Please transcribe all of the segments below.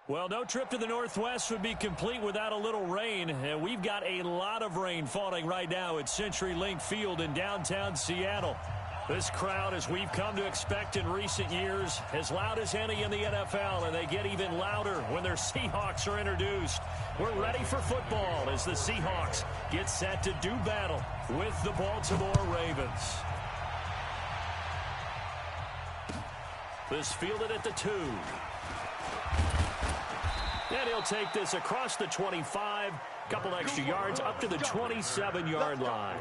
Well, no trip to the Northwest would be complete without a little rain. And we've got a lot of rain falling right now at CenturyLink Field in downtown Seattle. This crowd, as we've come to expect in recent years, as loud as any in the NFL, and they get even louder when their Seahawks are introduced. We're ready for football as the Seahawks get set to do battle with the Baltimore Ravens. This fielded at the 2. And he'll take this across the 25, couple extra yards up to the 27-yard line.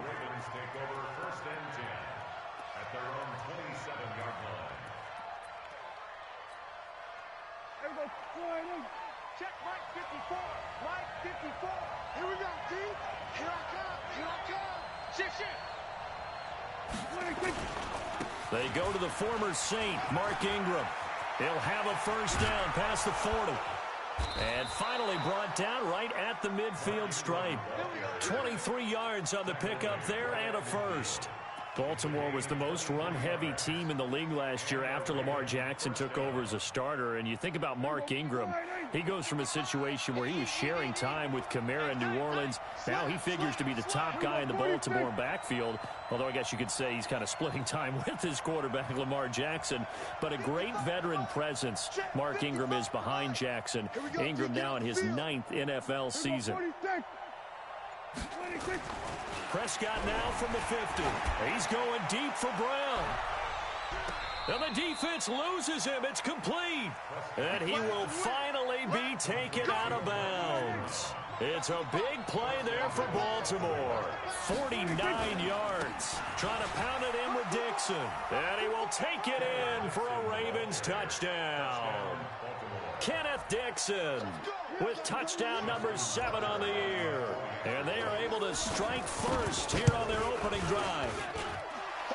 Check right 54, right 54. Here we go, D. Here I come, Shift. They go to the former Saint, Mark Ingram. He'll have a first down past the 40. And finally brought down right at the midfield stripe. 23 yards on the pickup there and a first. Baltimore was the most run-heavy team in the league last year after Lamar Jackson took over as a starter. And you think about Mark Ingram, he goes from a situation where he was sharing time with Kamara in New Orleans. Now he figures to be the top guy in the Baltimore backfield, although I guess you could say he's kind of splitting time with his quarterback, Lamar Jackson. But a great veteran presence. Mark Ingram is behind Jackson. Ingram now in his 9th NFL season. Prescott now from the 50. He's going deep for Brown. And the defense loses him. It's complete. And he will finally be taken out of bounds. It's a big play there for Baltimore. 49 yards. Trying to pound it in with Dixon. And he will take it in for a Ravens touchdown. Kenneth Dixon with touchdown number 7 on the year. And they are able to strike first here on their opening drive.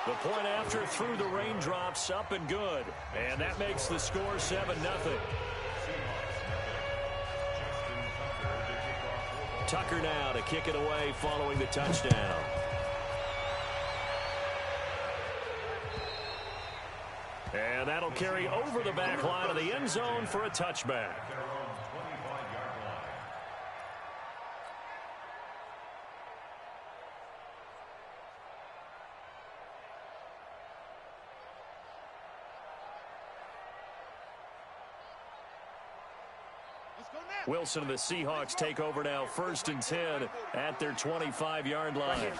The point after through the raindrops, up and good. And that makes the score 7-0. Tucker now to kick it away following the touchdown. And that'll carry over the back line of the end zone for a touchback. Wilson and the Seahawks take over now, 1st and 10 at their 25-yard line.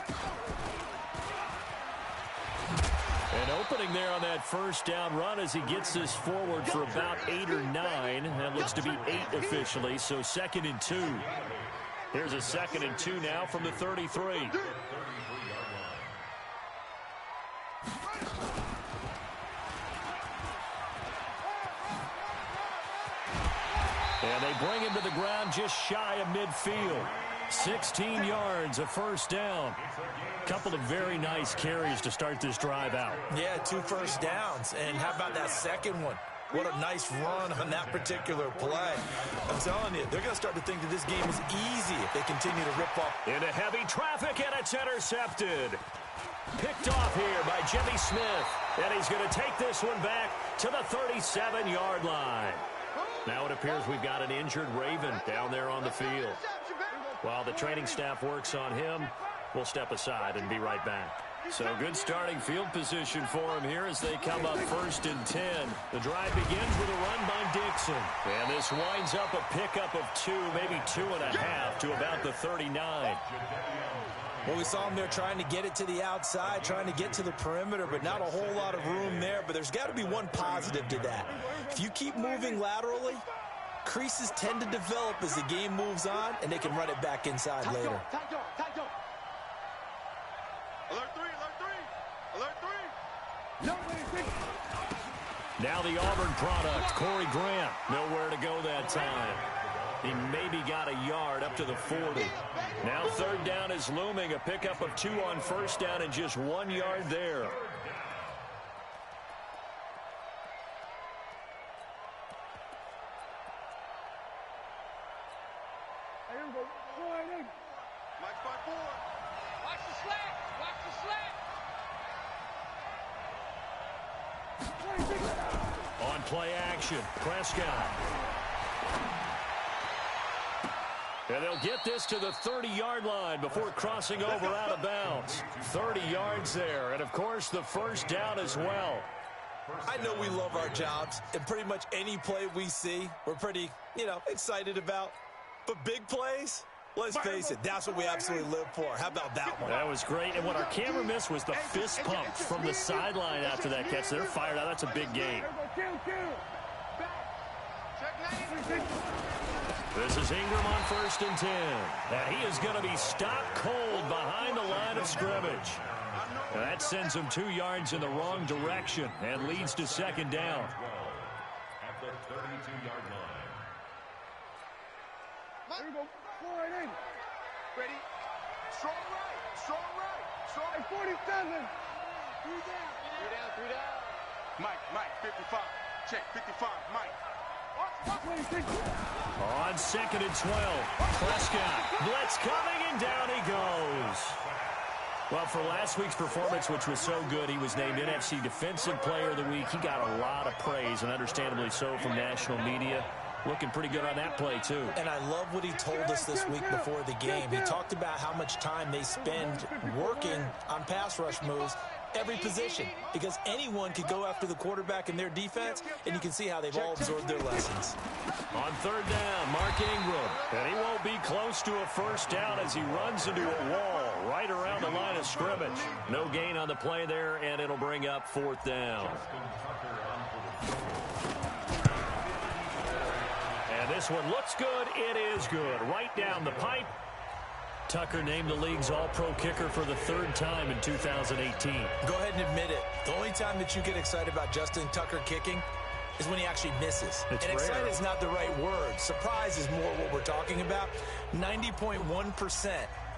And opening there on that first down run as he gets this forward for about 8 or 9. That looks to be 8 officially, so 2nd and 2. Here's a 2nd and 2 now from the 33. And they bring him to the ground just shy of midfield. 16 yards, a first down. Couple of very nice carries to start this drive out. Yeah, 2 first downs. And how about that second one? What a nice run on that particular play. I'm telling you, they're going to start to think that this game is easy if they continue to rip off. Into heavy traffic, and it's intercepted. Picked off here by Jimmy Smith. And he's going to take this one back to the 37-yard line. Now it appears we've got an injured Raven down there on the field. While the training staff works on him, we'll step aside and be right back. So good starting field position for him here as they come up 1st and 10. The drive begins with a run by Dixon. And this winds up a pickup of 2, maybe 2.5 to about the 39. Well, we saw him there trying to get it to the outside, trying to get to the perimeter, but not a whole lot of room there. But there's got to be one positive to that. If you keep moving laterally, creases tend to develop as the game moves on, and they can run it back inside later. Alert 3, alert 3, alert 3. Now the Auburn product, Corey Grant. Nowhere to go that time. He maybe got a yard up to the 40. Now 3rd down is looming. A pickup of 2 on 1st down and just 1 yard there. Mike 5-4. Watch the slant. Watch the slant. On play action, Prescott. And they'll get this to the 30-yard line before crossing over out of bounds. 30 yards there, and, of course, the first down as well. I know we love our jobs, and pretty much any play we see, we're pretty, excited about. But big plays, let's face it, that's what we absolutely live for. How about that one? That was great, and what our camera missed was the fist pump from the sideline after that catch. They're fired out. That's a big gain. This is Ingram on 1st and 10. And he is going to be stopped cold behind the line of scrimmage. And that sends him 2 yards in the wrong direction and leads to 2nd down. At the 32-yard line. Here we go. 4-8. Ready? Strong right. Strong right. Strong 47. 3 down. 3 down. Mike, 55. Check, 55. Mike. On 2nd and 12. Prescott. Blitz coming, and down he goes. Well, for last week's performance, which was so good, he was named NFC Defensive Player of the Week. He got a lot of praise, and understandably so, from national media. Looking pretty good on that play, too. And I love what he told us this week before the game. He talked about how much time they spend working on pass rush moves, every position, because anyone could go after the quarterback in their defense, and you can see how they've all absorbed their lessons. On 3rd down, Mark Ingram. And he won't be close to a first down as he runs into a wall right around the line of scrimmage. No gain on the play there, and it'll bring up 4th down. And this one looks good. It is good. Right down the pipe. Tucker named the league's all-pro kicker for the 3rd time in 2018. Go ahead and admit it. The only time that you get excited about Justin Tucker kicking is when he actually misses. It's and rare. Excited is not the right word. Surprise is more what we're talking about. 90.1%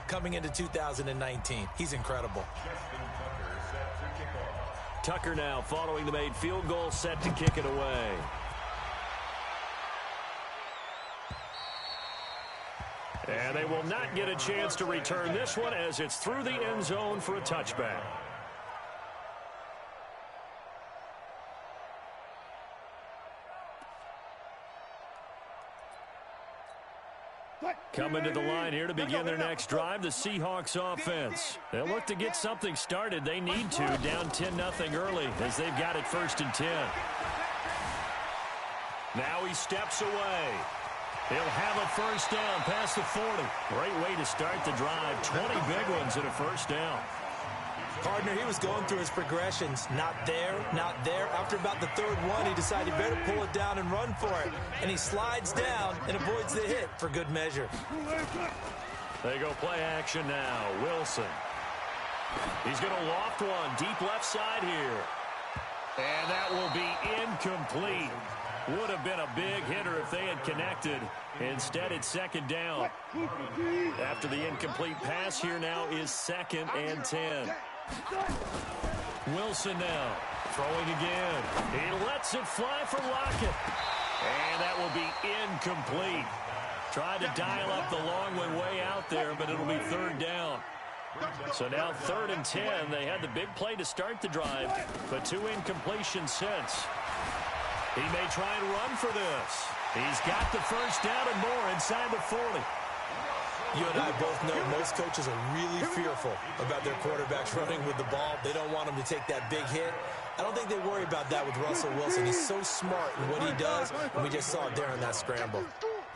coming into 2019. He's incredible. Tucker now following the made field goal, set to kick it away. And they will not get a chance to return this one as it's through the end zone for a touchback. Coming to the line here to begin their next drive, the Seahawks offense. They'll look to get something started. They need to, down 10-0 early as they've got it 1st and 10. Now he steps away. He'll have a first down past the 40. Great way to start the drive. 20 big ones and a first down. Partner, he was going through his progressions. Not there, not there. After about the 3rd one, he decided he better pull it down and run for it. And he slides down and avoids the hit for good measure. They go play action now. Wilson. He's going to loft one deep left side here. And that will be incomplete. Would have been a big hitter if they had connected. Instead, it's 2nd down. After the incomplete pass, here now is 2nd and 10. Wilson now throwing again. He lets it fly for Lockett. And that will be incomplete. Tried to dial up the long one way out there, but it'll be 3rd down. So now 3rd and 10. They had the big play to start the drive, but 2 incompletions since. He may try and run for this. He's got the first down and more inside the 40. You and I both know most coaches are really fearful about their quarterbacks running with the ball. They don't want him to take that big hit. I don't think they worry about that with Russell Wilson. He's so smart in what he does, and we just saw it there on that scramble.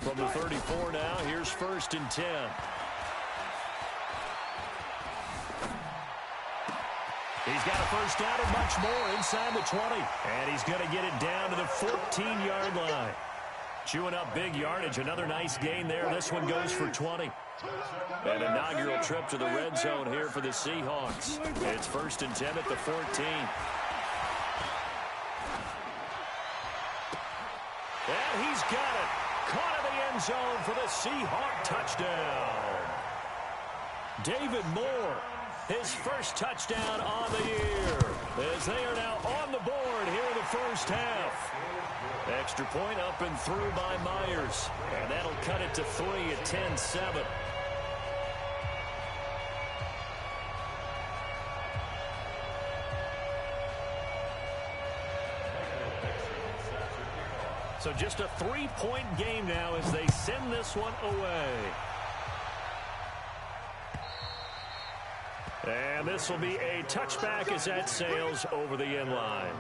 From the 34 now, here's 1st and 10. He's got a first down and much more inside the 20. And he's going to get it down to the 14-yard line. Chewing up big yardage. Another nice gain there. This one goes for 20. An inaugural trip to the red zone here for the Seahawks. It's 1st and 10 at the 14. And he's got it. Caught in the end zone for the Seahawk touchdown. David Moore. His first touchdown on the year as they are now on the board here in the first half. Extra point up and through by Myers. And that'll cut it to 3 at 10-7. So just a 3-point game now as they send this one away. And this will be a touchback as that sails over the end line.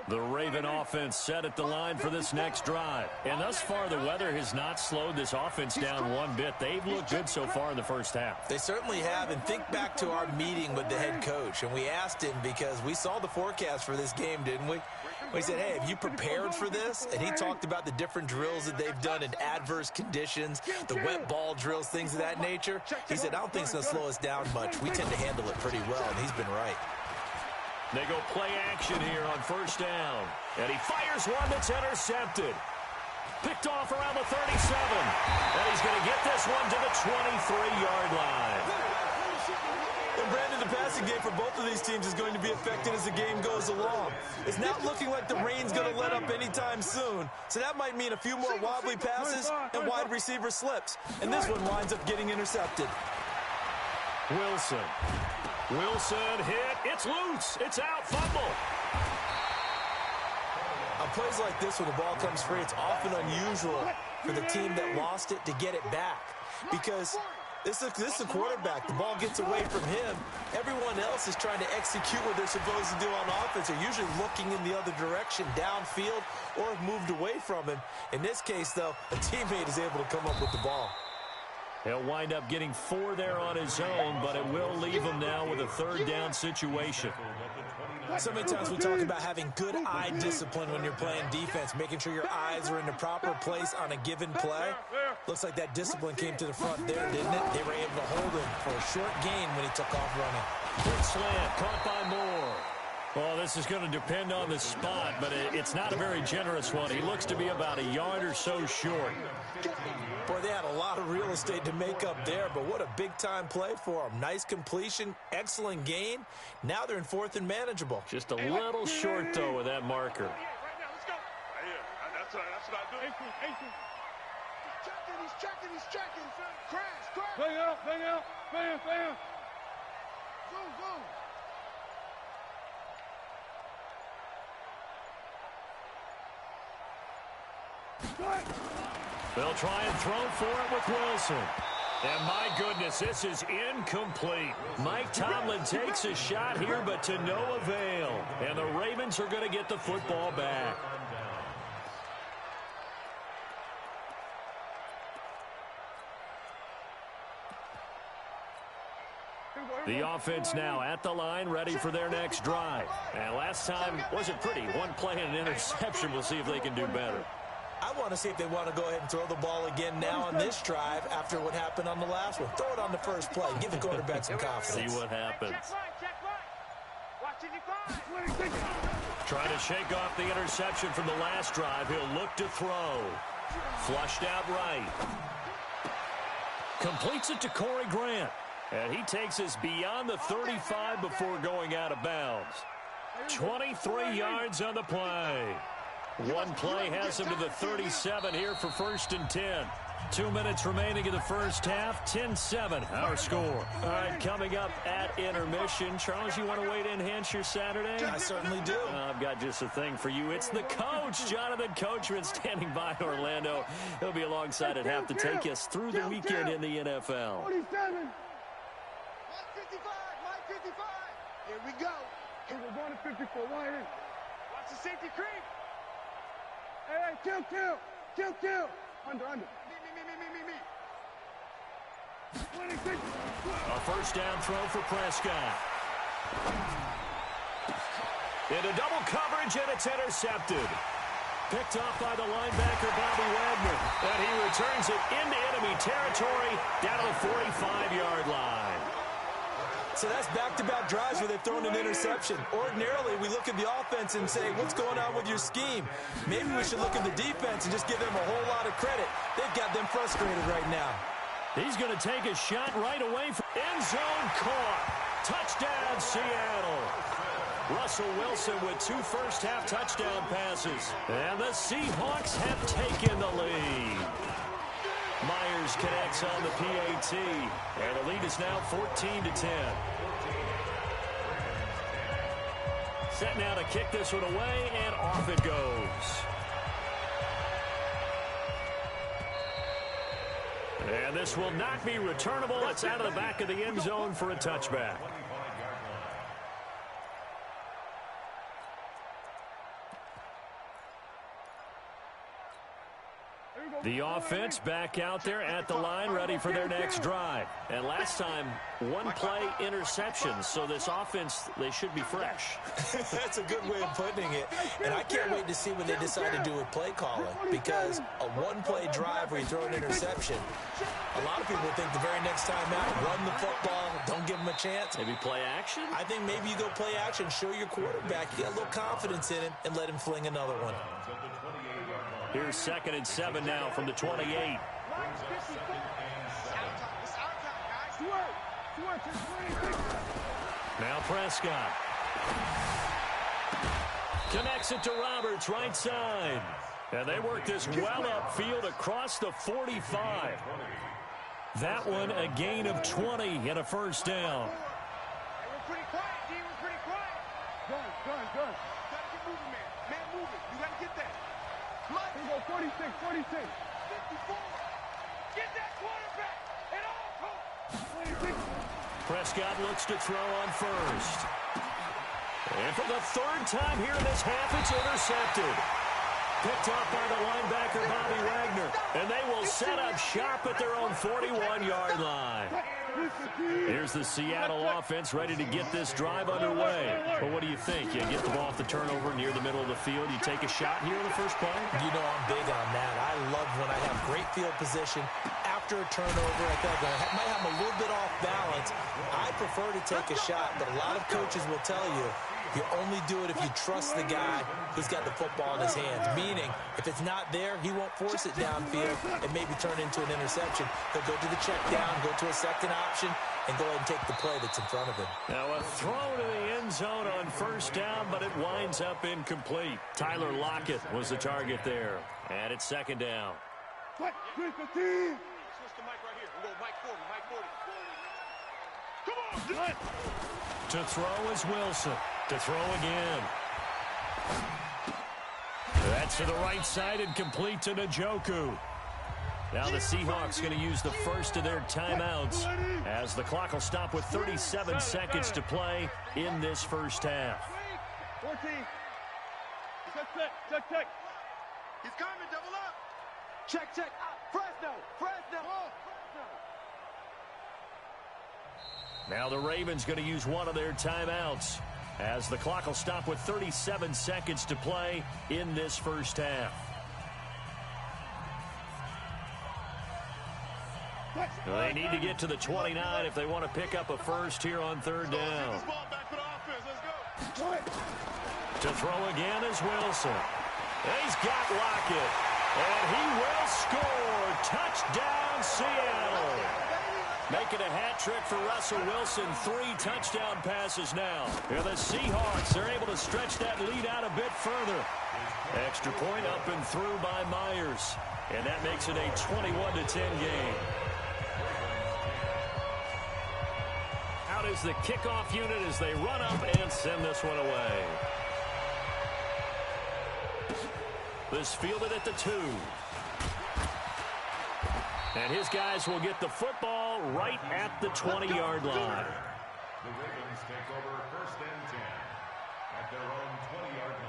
The Raven offense set at the line for this next drive. And thus far, the weather has not slowed this offense down one bit. They've looked good so far in the first half. They certainly have. And think back to our meeting with the head coach. And we asked him because we saw the forecast for this game, didn't we? We said, hey, have you prepared for this? And he talked about the different drills that they've done in adverse conditions, the wet ball drills, things of that nature. He said, I don't think it's going to slow us down much. We tend to handle it pretty well, and he's been right. They go play action here on first down. And he fires one that's intercepted. Picked off around the 37. And he's going to get this one to the 23-yard line. And Brandon, the passing game for both of these teams is going to be affected as the game goes along. It's not looking like the rain's going to let up anytime soon. So that might mean a few more wobbly passes and wide receiver slips. And this one winds up getting intercepted. Wilson hit. It's loose. It's out. Fumble. On plays like this, when the ball comes free, it's often unusual for the team that lost it to get it back. Because this is a quarterback. The ball gets away from him. Everyone else is trying to execute what they're supposed to do on offense. They're usually looking in the other direction, downfield, or have moved away from him. In this case, though, a teammate is able to come up with the ball. He'll wind up getting 4 there on his own, but it will leave him now with a third down situation. So many times we talk about having good eye discipline when you're playing defense, making sure your eyes are in the proper place on a given play. Looks like that discipline came to the front there, didn't it? They were able to hold him for a short gain when he took off running. Quick slant, caught by Moore. Well, this is going to depend on the spot, but it's not a very generous one. He looks to be about a yard or so short. Boy, they had a lot of real estate to make up there, but what a big-time play for them. Nice completion, excellent gain. Now they're in 4th and manageable. Just a little short, though, with that marker. Right now, let's go. Right here. That's what I do. He's checking. Crash. Bang out. Bam. Go. They'll try and throw for it with Wilson. And my goodness, this is incomplete. Mike Tomlin takes a shot here, but to no avail. And the Ravens are going to get the football back. The offense now at the line, ready for their next drive. And last time wasn't pretty. One play and an interception. We'll see if they can do better. I want to see if they want to go ahead and throw the ball again now on this drive after what happened on the last one. Throw it on the first play. Give the quarterback some confidence. See what happens. Trying to shake off the interception from the last drive. He'll look to throw. Flushed out right. Completes it to Corey Grant. And he takes us beyond the 35 before going out of bounds. 23 yards on the play. One play has him to the 37 here for 1st and 10. 2 minutes remaining in the first half. 10-7, our score. All right, coming up at intermission. Charles, you want to wait to enhance your Saturday? I certainly do. I've got just a thing for you. It's the coach, Jonathan Coachman, standing by Orlando. He'll be alongside at half to take us through the weekend in the NFL. 47. Mike 55. Here we go. Here we're going to 54. Wide in. Watch the safety creep. Hey, kill. Under. Me. 26. A first down throw for Prescott. Into double coverage, and it's intercepted. Picked off by the linebacker, Bobby Wagner. And he returns it into enemy territory down to the 45-yard line. So that's back-to-back drives where they've thrown an interception. Ordinarily, we look at the offense and say, what's going on with your scheme? Maybe we should look at the defense and just give them a whole lot of credit. They've got them frustrated right now. He's going to take a shot right away from end zone caught. Touchdown, Seattle. Russell Wilson with 2 first-half touchdown passes. And the Seahawks have taken the lead. Myers connects on the PAT. And the lead is now 14-10. Set now to kick this one away, and off it goes. And this will not be returnable. It's out of the back of the end zone for a touchback. The offense back out there at the line, ready for their next drive. And last time, one-play interception. So this offense, they should be fresh. That's a good way of putting it. And I can't wait to see what they decide to do with play calling. Because a one-play drive where you throw an interception, a lot of people think the very next time out, run the football, don't give them a chance. Maybe play action? I think maybe you go play action, show your quarterback, you get a little confidence in him, and let him fling another one. Here's 2nd and 7 now from the 28. Now Prescott. Connects it to Roberts, right side. And they work this well upfield across the 45. That one a gain of 20 and a first down. We're pretty quiet, D. We're pretty quiet. Good. Gotta get moving, man. Man moving. You gotta get that. Here we go, 46. 54. Get that quarterback. And all 26. Prescott looks to throw on first. And for the third time here in this half, it's intercepted. Picked up by the linebacker, Bobby Wagner. And they will set up shop at their own 41-yard line. Here's the Seattle offense ready to get this drive underway. Well, what do you think? You get the ball off the turnover near the middle of the field. You take a shot here in the first play? You know I'm big on that. I love when I have great field position. After a turnover, I feel like I might have a little bit off balance. I prefer to take a shot, but a lot of coaches will tell you you only do it if you trust the guy who's got the football in his hands. Meaning, if it's not there, he won't force it downfield and maybe turn into an interception. He'll go to the check down, go to a second option, and go ahead and take the play that's in front of him. Now a throw to the end zone on first down, but it winds up incomplete. Tyler Lockett was the target there. And it's 2nd down. Switch the team. Switch the mic right here. We go Mike 40, Mike 40. Come on, To throw is Wilson. To throw again. That's to the right side and complete to Njoku. Now the Seahawks going to use the first of their timeouts as the clock will stop with 37 seconds to play in this first half. 14. Check. He's coming, double up. Check. Fresno. Now the Ravens going to use one of their timeouts as the clock will stop with 37 seconds to play in this first half. They need to get to the 29 if they want to pick up a first here on 3rd down. To throw again is Wilson. He's got Lockett. And he will score. Touchdown, Seattle. Making a hat trick for Russell Wilson. 3 touchdown passes now. And the Seahawks are able to stretch that lead out a bit further. Extra point up and through by Myers. And that makes it a 21-10 game. Out is the kickoff unit as they run up and send this one away. This fielded at the 2. And his guys will get the football right at the 20-yard line. The Ravens take over 1st and 10 at their own 20-yard line.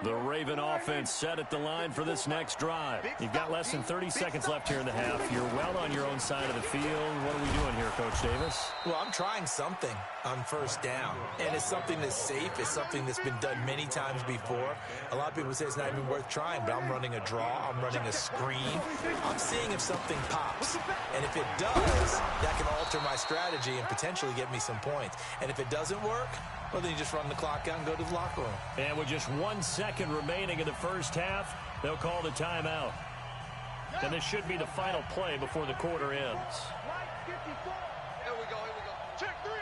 The Raven offense set at the line for this next drive. You've got less than 30 seconds left here in the half. You're well on your own side of the field. What are we doing here, Coach Davis? Well, I'm trying something on 1st down. And it's something that's safe. It's something that's been done many times before. A lot of people say it's not even worth trying, but I'm running a draw. I'm running a screen. I'm seeing if something pops. And if it does, that can alter my strategy and potentially get me some points. And if it doesn't work, well, then you just run the clock out and go to the locker room. And with just 1 second remaining in the first half, they'll call the timeout. And this should be the final play before the quarter ends. Here we go. Check 3.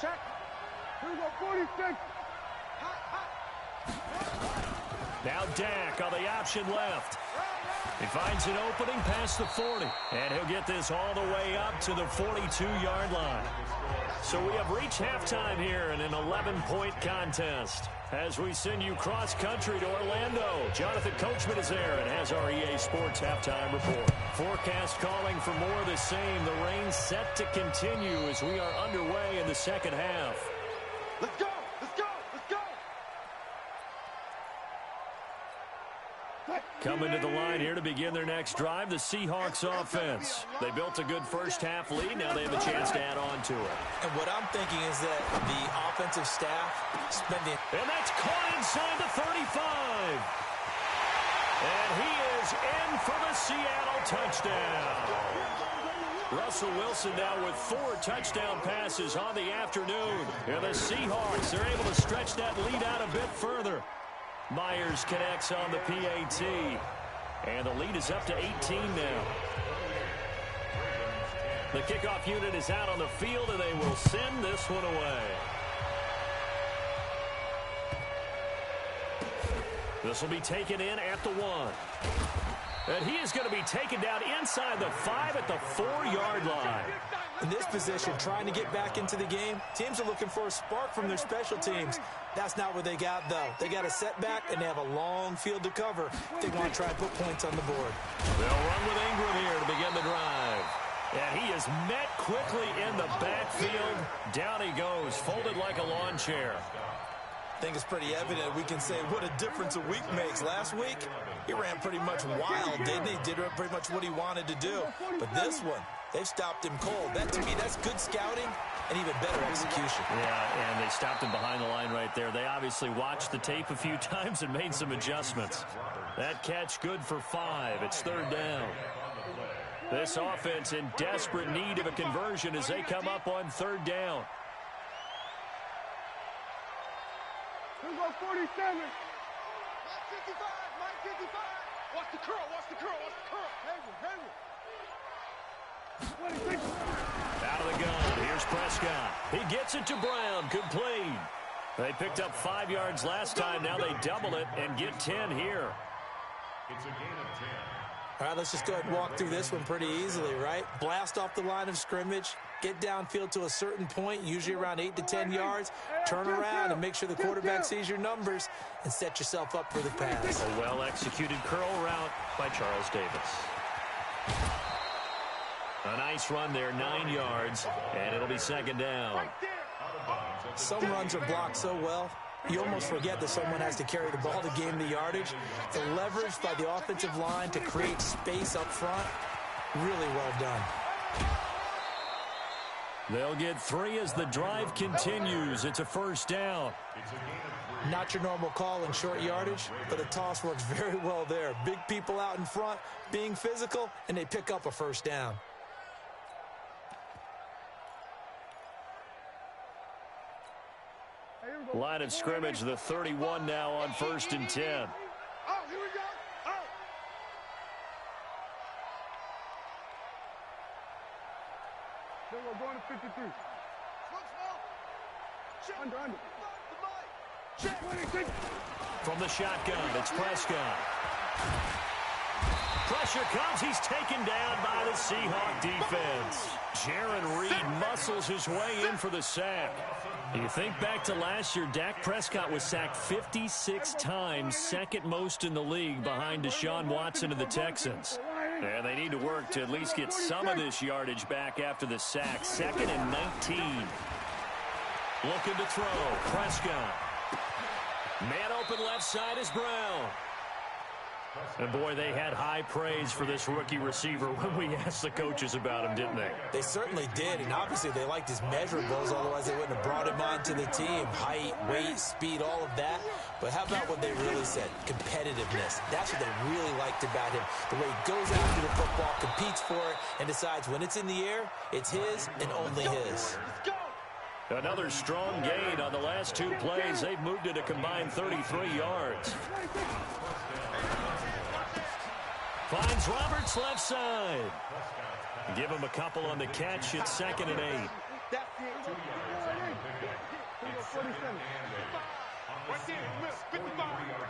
Check. Here we go, 46. Now Dak on the option left. He finds an opening past the 40. And he'll get this all the way up to the 42-yard line. So we have reached halftime here in an 11-point contest. As we send you cross-country to Orlando, Jonathan Coachman is there and has our EA Sports halftime report. Forecast calling for more of the same. The rain set to continue as we are underway in the second half. Let's go! Let's go! Let's go! Coming to the line here to begin their next drive, the Seahawks offense. They built a good first-half lead. Now they have a chance to add on to it. And what I'm thinking is that the offensive staff spending... And that's caught inside the 35. And he is in for the Seattle touchdown. Russell Wilson now with 4 touchdown passes on the afternoon. And the Seahawks are able to stretch that lead out a bit further. Myers connects on the PAT. And the lead is up to 18 now. The kickoff unit is out on the field, and they will send this one away. This will be taken in at the 1. And he is going to be taken down inside the 5 at the 4-yard line. In this position, trying to get back into the game, teams are looking for a spark from their special teams. That's not what they got, though. They got a setback, and they have a long field to cover if they want to try and put points on the board. They'll run with Ingram here to begin the drive. And he is met quickly in the backfield. Down he goes, folded like a lawn chair. I think it's pretty evident we can say what a difference a week makes. Last week, he ran pretty much wild, didn't he? Did pretty much what he wanted to do. But this one, they've stopped him cold. That, to me, that's good scouting and even better execution. Yeah, and they stopped him behind the line right there. They obviously watched the tape a few times and made some adjustments. That catch good for 5. It's 3rd down. This offense in desperate need of a conversion as they come up on 3rd down. Here goes 47. Mike 55, Mike 55. Watch the curl, watch the curl, watch the curl. 26. Out of the gun, here's Prescott. He gets it to Brown, complete. They picked up 5 yards last time, now they double it and get 10 here. It's a gain of 10. All right, let's just go ahead and walk through this one pretty easily, right? Blast off the line of scrimmage, get downfield to a certain point, usually around 8 to 10 yards, turn around and make sure the quarterback sees your numbers and set yourself up for the pass. A well-executed curl route by Charles Davis. A nice run there, 9 yards, and it'll be 2nd down. Some runs are blocked so well, you almost forget that someone has to carry the ball to gain the yardage. The leverage by the offensive line to create space up front, really well done. They'll get 3 as the drive continues. It's a 1st down. Not your normal call in short yardage, but the toss works very well there. Big people out in front, being physical, and they pick up a 1st down. Line of scrimmage, the 31 now on 1st and 10. Oh, here we go. Oh. Then we're going to 53. Under. Check. 26. From the shotgun, it's Prescott. Pressure comes. He's taken down by the Seahawk defense. Jaron Reed muscles his way in for the sack. You think back to last year, Dak Prescott was sacked 56 times, 2nd most in the league behind Deshaun Watson of the Texans. And they need to work to at least get some of this yardage back after the sack. 2nd and 19. Looking to throw. Prescott. Man open left side is Brown. And, boy, they had high praise for this rookie receiver when we asked the coaches about him, didn't they? They certainly did, and obviously they liked his measurables, otherwise they wouldn't have brought him onto the team. Height, weight, speed, all of that. But how about what they really said? Competitiveness. That's what they really liked about him. The way he goes after the football, competes for it, and decides when it's in the air, it's his and only his. Another strong gain on the last 2 plays. They've moved it a combined 33 yards. Finds Roberts left side. Give him a couple on the catch. It's 2nd and 8. Right there, miss, 55.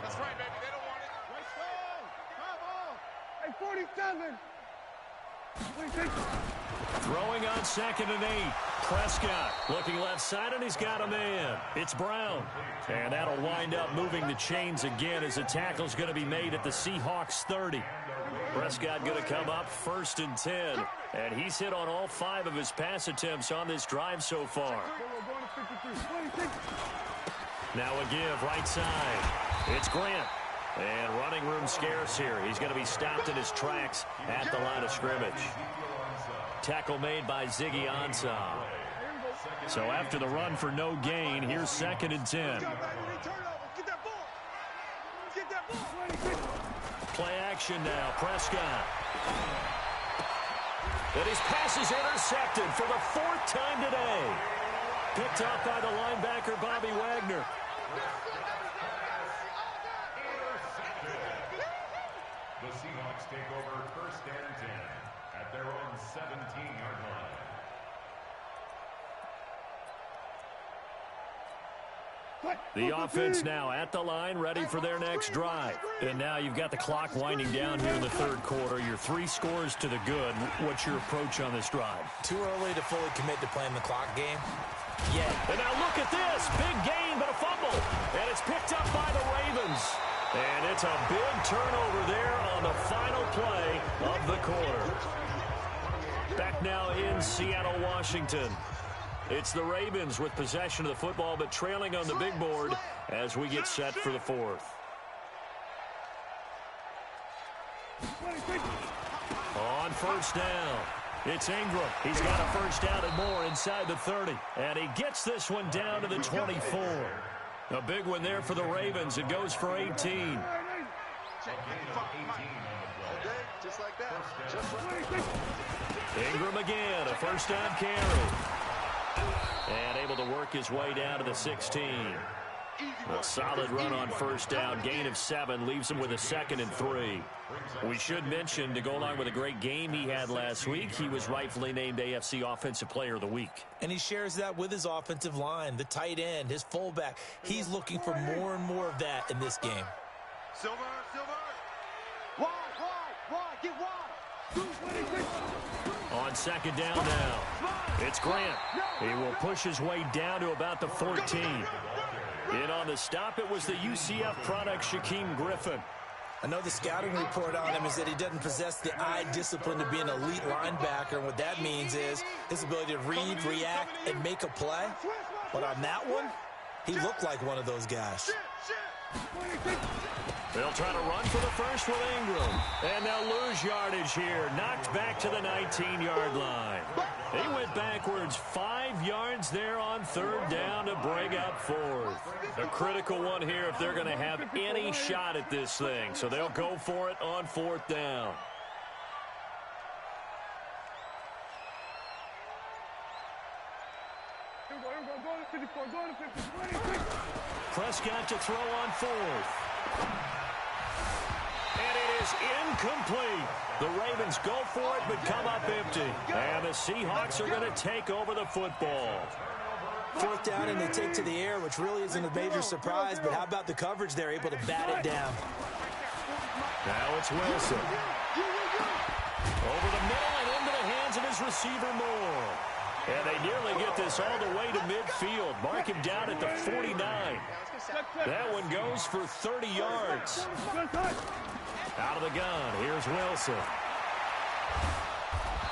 That's right, baby. They don't want it. Right strong. Come on. Hey, 47. Throwing on 2nd and 8. Prescott looking left side, and he's got a man. It's Brown. And that'll wind up moving the chains again as the tackle's going to be made at the Seahawks 30. Prescott going to come up 1st and 10. And he's hit on all 5 of his pass attempts on this drive so far. Now a give right side. It's Grant. And running room scarce here. He's going to be stopped in his tracks at the line of scrimmage. Tackle made by Ziggy Ansah. So after the run for no gain, here's 2nd and 10. Play action now. Prescott. And his pass is intercepted for the 4th time today. Picked up by the linebacker, Bobby Wagner. The Seahawks take over 1st and 10 at their own 17-yard line. The offense now at the line, ready for their next drive. And now you've got the clock winding down here in the 3rd quarter. Your 3 scores to the good. What's your approach on this drive? Too early to fully commit to playing the clock game. Yeah. And now look at this. Big gain, but a fumble. And it's picked up by the Ravens. And it's a big turnover there on the final play of the quarter. Back now in Seattle, Washington. It's the Ravens with possession of the football, but trailing on the big board as we get set for the 4th. On 1st down, it's Ingram. He's got a 1st down and more inside the 30. And he gets this one down to the 24. A big one there for the Ravens. It goes for 18. Just like that. Ingram again, a 1st down carry. And able to work his way down to the 16. A solid run on 1st down. Gain of 7 leaves him with a 2nd and 3. We should mention, to go along with a great game he had last week, he was rightfully named AFC Offensive Player of the Week. And he shares that with his offensive line, the tight end, his fullback. He's looking for more and more of that in this game. Silver. Wide, get wide. On 2nd down now, it's Grant. He will push his way down to about the 14. In on the stop, it was the UCF product, Shaquem Griffin. I know the scouting report on him is that he doesn't possess the eye discipline to be an elite linebacker. And what that means is his ability to read, react, and make a play. But on that one, he looked like one of those guys. They'll try to run for the 1st with Ingram. And they'll lose yardage here. Knocked back to the 19-yard line. He went backwards 5 yards there on 3rd down to bring up 4th. A critical one here if they're going to have any shot at this thing. So they'll go for it on 4th down. Prescott to throw on 4th. And it is incomplete. The Ravens go for it, but come up empty. And the Seahawks are going to take over the football. 4th down, and they take to the air, which really isn't a major surprise. But how about the coverage? They're able to bat it down. Now it's Wilson. Over the middle and into the hands of his receiver, Moore. And they nearly get this all the way to midfield. Mark him down at the 49. That one goes for 30 yards. Out of the gun, here's Wilson.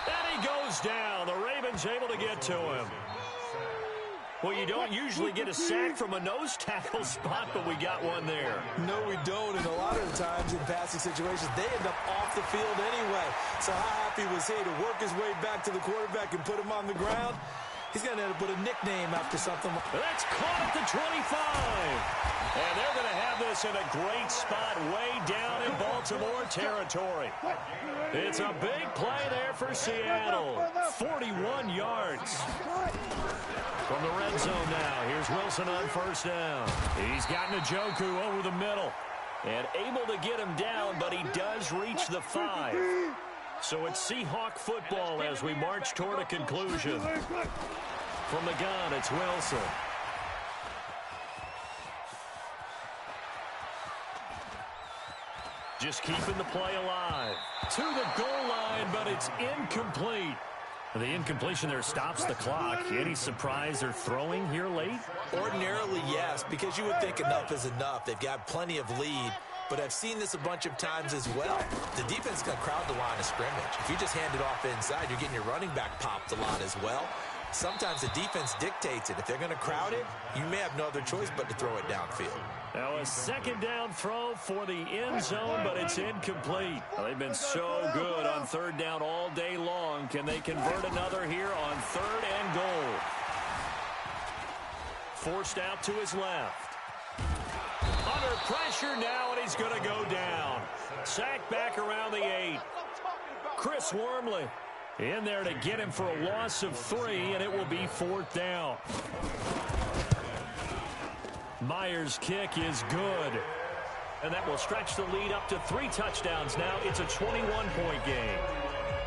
And he goes down. The Ravens able to get to him. Well, you don't usually get a sack from a nose tackle spot, but we got one there. No, we don't. And a lot of the times in passing situations, they end up off the field anyway. So how happy was he to work his way back to the quarterback and put him on the ground? He's going to end up with a nickname after something. That's caught at the 25. And they're going to have this in a great spot way down in Baltimore territory. It's a big play there for Seattle. 41 yards. From the red zone now, here's Wilson on 1st down. He's got Njoku over the middle. And able to get him down, but he does reach the 5. So it's Seahawk football as we march toward a conclusion. From the gun, it's Wilson. Just keeping the play alive. To the goal line, but it's incomplete. The incompletion there stops the clock. Any surprise they're throwing here late? Ordinarily, yes, because you would think enough is enough. They've got plenty of lead, but I've seen this a bunch of times as well. The defense is going to crowd the line of scrimmage. If you just hand it off inside, you're getting your running back popped a lot as well. Sometimes the defense dictates it. If they're going to crowd it, you may have no other choice but to throw it downfield. Now a second down throw for the end zone, but it's incomplete. Well, they've been so good on third down all day long. Can they convert another here on third and goal? Forced out to his left. Under pressure now, and he's going to go down. Sacked back around the 8. Chris Wormley in there to get him for a loss of 3, and it will be 4th down. Myers' kick is good. And that will stretch the lead up to 3 touchdowns now. It's a 21-point game.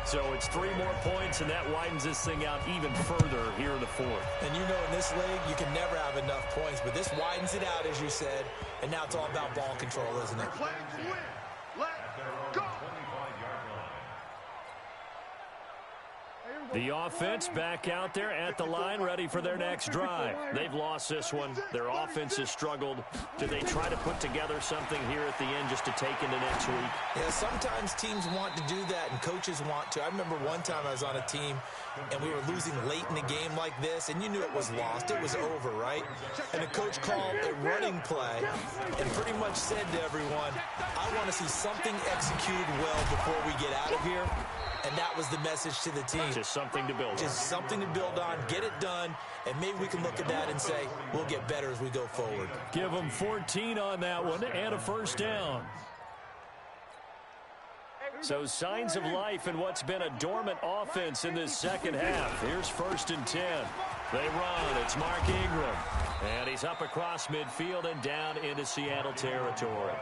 So it's 3 more points, and that widens this thing out even further here in the 4th. And you know in this league, you can never have enough points, but this widens it out, as you said, and now it's all about ball control, isn't it? The offense back out there at the line, ready for their next drive. They've lost this one. Their offense has struggled. Do they try to put together something here at the end just to take into next week? Yeah, sometimes teams want to do that, and coaches want to. I remember one time I was on a team, and we were losing late in a game like this, and you knew it was lost. It was over, right? And the coach called a running play and pretty much said to everyone, I want to see something executed well before we get out of here. And that was the message to the team. Just something to build on. Just something to build on, get it done, and maybe we can look at that and say, we'll get better as we go forward. Give them 14 on that one and a first down. So signs of life in what's been a dormant offense in this second half. Here's 1st and 10. They run. It's Mark Ingram. And he's up across midfield and down into Seattle territory.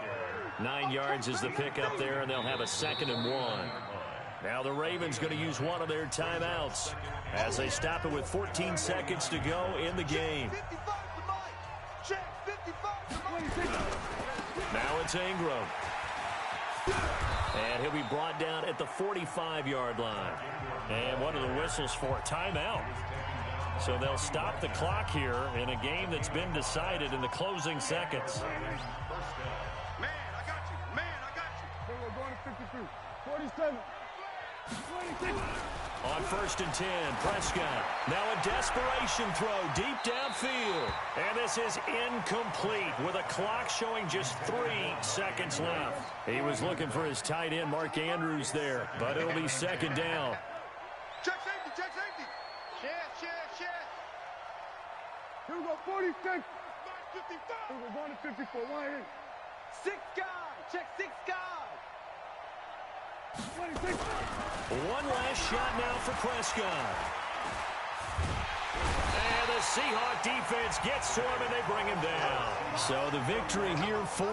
9 yards is the pickup there, and they'll have a 2nd and 1. Now the Ravens going to use one of their timeouts as they stop it with 14 seconds to go in the game. Now it's Ingram. And he'll be brought down at the 45-yard line. And what are the whistles for? Timeout. So they'll stop the clock here in a game that's been decided in the closing seconds. Man, I got you. Man, I got you. We're going to 53. 47. 26. On 1st and 10, Prescott. Now a desperation throw deep downfield. And this is incomplete with a clock showing just 3 seconds left. He was looking for his tight end, Mark Andrews, there. But it'll be 2nd down. Check safety, check safety. Share. Here we go, 46. 55. We're going to 54. 1 6 guys. Check 6 guys. 26. One last shot now for Prescott. And the Seahawk defense gets to him, and they bring him down. So the victory here for